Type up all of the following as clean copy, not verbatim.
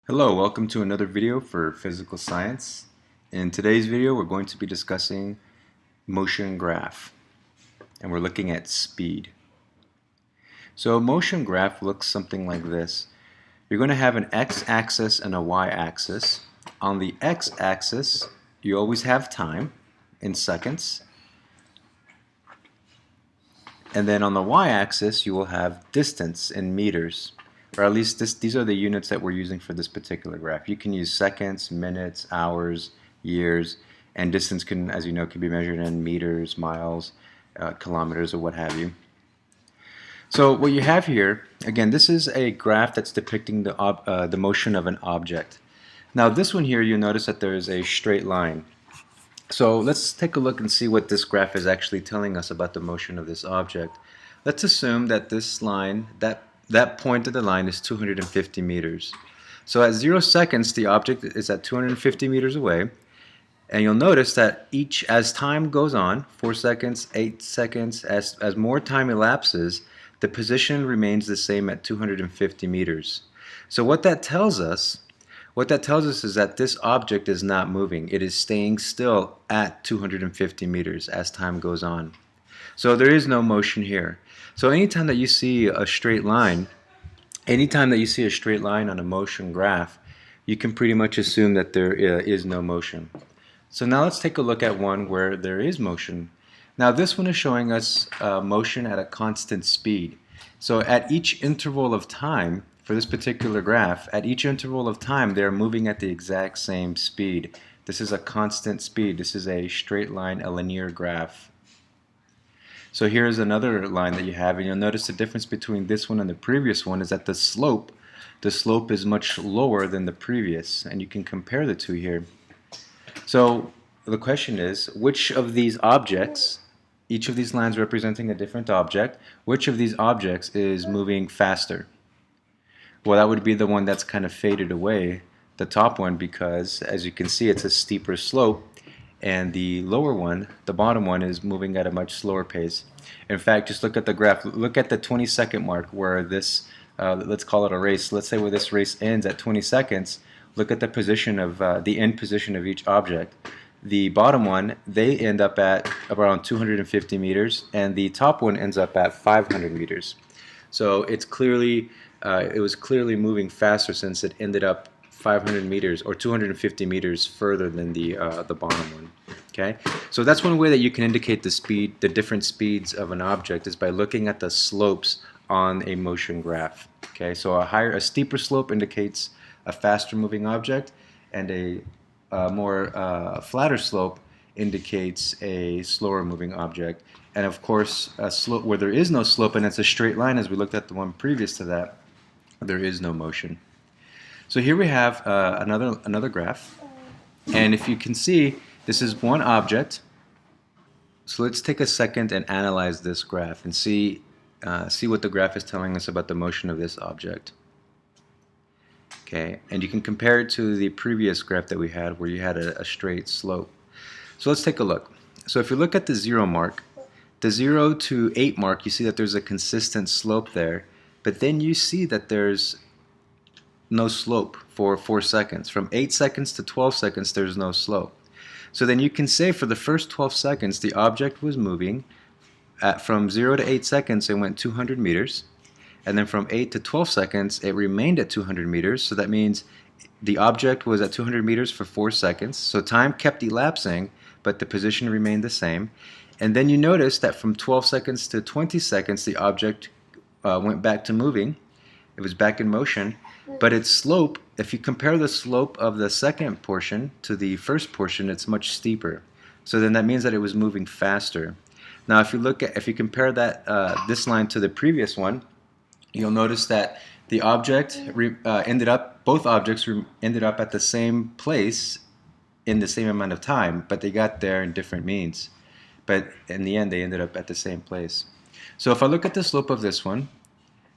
Hello, welcome to another video for physical science. In today's video, we're going to be discussing motion graph, and we're looking at speed. So a motion graph looks something like this. You're going to have an x-axis and a y-axis. On the x-axis, you always have time in seconds. And then on the y-axis, you will have distance in meters. Or at least these are the units that we're using for this particular graph. You can use seconds, minutes, hours, years, and distance can, as you know, can be measured in meters, miles, kilometers, or what have you. So what you have here, again, this is a graph that's depicting the motion of an object. Now this one here, you'll notice that there is a straight line. So let's take a look and see what this graph is actually telling us about the motion of this object. Let's assume that this line, that point of the line is 250 meters. So at 0 seconds, the object is at 250 meters away. And you'll notice that as time goes on, 4 seconds, 8 seconds, as more time elapses, the position remains the same at 250 meters. So what that tells us is that this object is not moving. It is staying still at 250 meters as time goes on. So there is no motion here. So anytime that you see a straight line on a motion graph, you can pretty much assume that there is no motion. So now let's take a look at one where there is motion. Now this one is showing us motion at a constant speed. So at each interval of time, for this particular graph, at each interval of time they're moving at the exact same speed. This is a constant speed. This is a straight line, a linear graph. So here's another line that you have, and you'll notice the difference between this one and the previous one is that the slope is much lower than the previous, and you can compare the two here. So the question is, which of these objects, each of these lines representing a different object, which of these objects is moving faster? Well, that would be the one that's kind of faded away, the top one, because as you can see it's a steeper slope, and the lower one, the bottom one, is moving at a much slower pace. In fact, just look at the graph. Look at the 20-second mark where this, let's call it a race. Let's say where this race ends at 20 seconds. Look at the position of the end position of each object. The bottom one, they end up at around 250 meters, and the top one ends up at 500 meters. So it was clearly moving faster since it ended up 500 meters or 250 meters further than the bottom one. Okay, so that's one way that you can indicate the different speeds of an object is by looking at the slopes on a motion graph. Okay, so a steeper slope indicates a faster moving object, and a more flatter slope indicates a slower moving object. And of course, a slope where there is no slope and it's a straight line, as we looked at the one previous to that, there is no motion. So here we have another graph, and if you can see, this is one object. So let's take a second and analyze this graph and see what the graph is telling us about the motion of this object. Okay, and you can compare it to the previous graph that we had where you had a straight slope. So let's take a look. So if you look at the 0 mark, the 0 to 8 mark, you see that there's a consistent slope there, but then you see that there's no slope for 4 seconds. From 8 seconds to 12 seconds, there's no slope. So then you can say for the first 12 seconds, the object was moving. From 0 to 8 seconds, it went 200 meters. And then from 8 to 12 seconds, it remained at 200 meters. So that means the object was at 200 meters for 4 seconds. So time kept elapsing, but the position remained the same. And then you notice that from 12 seconds to 20 seconds, the object went back to moving. It was back in motion. But its slope, if you compare the slope of the second portion to the first portion, it's much steeper. So then that means that it was moving faster. Now if you compare that this line to the previous one, you'll notice that the object both objects ended up at the same place in the same amount of time, but they got there in different means. But in the end, they ended up at the same place. So if I look at the slope of this one,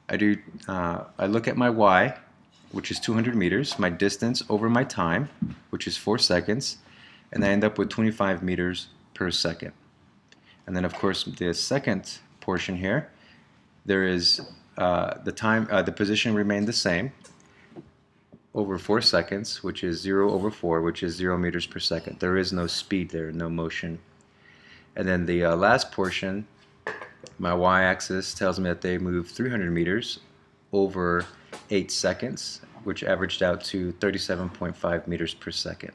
I look at my y, which is 200 meters, my distance over my time, which is 4 seconds, and I end up with 25 meters per second. And then of course the second portion here, there is the position remained the same. over 4 seconds, which is 0 over 4, which is 0 meters per second. There is no speed there, no motion. And then the last portion, my y-axis tells me that they moved 300 meters over 8 seconds, which averaged out to 37.5 meters per second.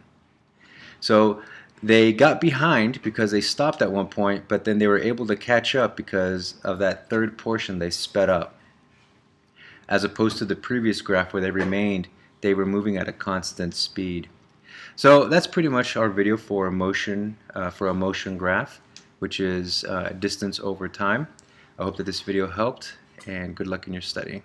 So they got behind because they stopped at one point, but then they were able to catch up because of that third portion. They sped up, as opposed to the previous graph where they were moving at a constant speed. So that's pretty much our video for a motion graph, which is distance over time. I hope that this video helped, and good luck in your study.